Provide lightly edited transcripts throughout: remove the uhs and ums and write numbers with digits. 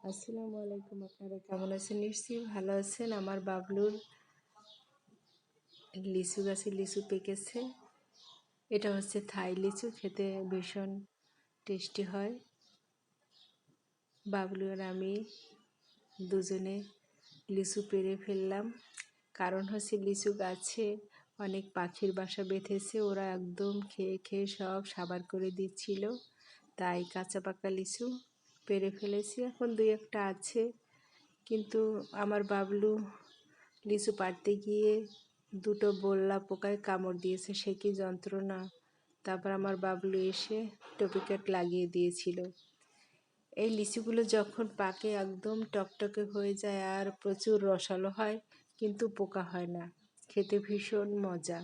আসসালামু আলাইকুম। আপনারা কেমন আছেন? নিশ্চয়ই ভালো আছেন। আমার বাবলুর লিচু গাছে লিচু পেকেছে। এটা হচ্ছে থাই লিচু, খেতে ভীষণ টেস্টি হয়। বাবলু আর আমি দুজনে লিচু পেড়ে ফেললাম। কারণ হচ্ছে লিচু গাছে অনেক পাখির বাসা বেঁধেছে, ওরা একদম খেয়ে খেয়ে সব সাবার করে দিচ্ছিল। তাই কাঁচা পাকা লিচু পেড়ে ফেলেছি, এখন দুই একটা আছে। কিন্তু আমার বাবলু লিচু পাড়তে গিয়ে দুটো বল্লা পোকায় কামড় দিয়েছে, সে কি যন্ত্রণা! তারপর আমার বাবলু এসে টপিক্যাট লাগিয়ে দিয়েছিল। এই লিচুগুলো যখন পাকে একদম টকটকে হয়ে যায় আর প্রচুর রসালো হয়, কিন্তু পোকা হয় না, খেতে ভীষণ মজা।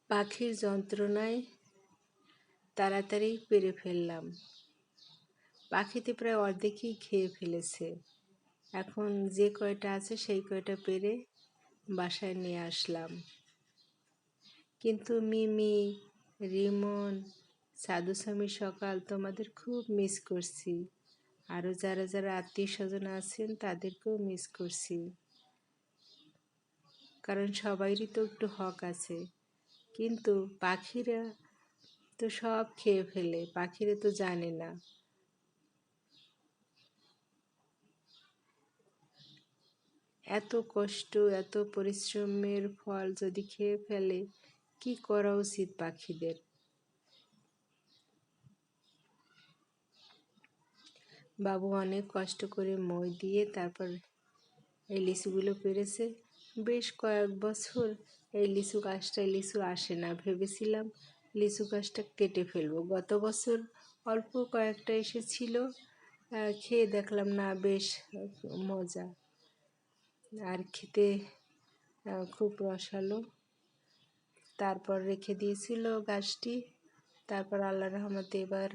পাখির যন্ত্রণায় তাড়াতাড়ি পেরে ফেললাম। পাখিতে প্রায় অর্ধেকই খেয়ে ফেলেছে। এখন যে কয়টা আছে সেই কয়টা পেরে বাসায় নিয়ে আসলাম। কিন্তু মিমি, রিমন, সাধু স্বামী সকাল তোমাদের খুব মিস করছি। আরও যারা যারা আত্মীয় স্বজন আছেন তাদেরকেও মিস করছি, কারণ সবাইরই তো একটু হক আছে। কিন্তু পাখিরা তো সব খেয়ে ফেলে, পাখিরা তো জানে না। এত কষ্ট, এত পরিশ্রমের ফল যদি খেয়ে ফেলে, কি করা উচিত পাখিদের? বাবু অনেক কষ্ট করে মই দিয়ে তারপর এই লিচুগুলো পেড়েছে। বেশ কয়েক বছর এই লিচু গাছটায় লিচু আসে না, ভেবেছিলাম লিচু গাছটা কেটে ফেলবো। গত বছর অল্প কয়েকটা এসেছিল, খেয়ে দেখলাম না, বেশ মজা আর খেতে খুব রসালো। তারপর রেখে দিয়েছিল গাছটি। তারপর আল্লাহর রহমতে এবার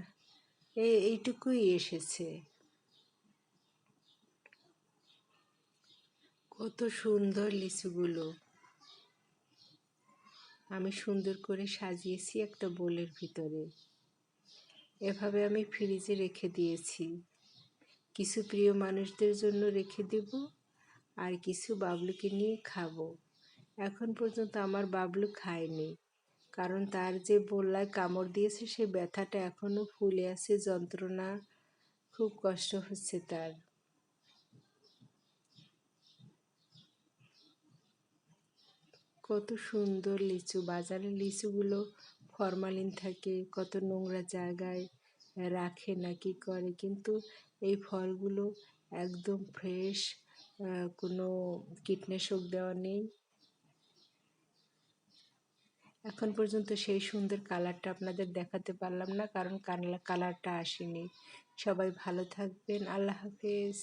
এইটুকুই এসেছে। কত সুন্দর লিচুগুলো! আমি সুন্দর করে সাজিয়েছি একটা বোলের ভিতরে। এভাবে আমি ফ্রিজে রেখে দিয়েছি। কিছু প্রিয় মানুষদের জন্য রেখে দেব, আর কিছু বাবলুকে নিয়ে খাবো। এখন পর্যন্ত আমার বাবলু খায়নি, কারণ তার যে বোল্লায় কামড় দিয়েছে সে ব্যথাটা এখনো ফুলে আছে, যন্ত্রণা, খুব কষ্ট হচ্ছে তার। কত সুন্দর লিচু! বাজারের লিচুগুলো ফরমালিন থাকে, কত নোংরা জায়গায় রাখে না কি করে, কিন্তু এই ফলগুলো একদম ফ্রেশ, কোনো কীটনাশক দেওয়া নেই। এখন পর্যন্ত সেই সুন্দর কালারটা আপনাদের দেখাতে পারলাম না, কারণ কালারটা আসেনি। সবাই ভালো থাকবেন। আল্লাহ হাফেজ।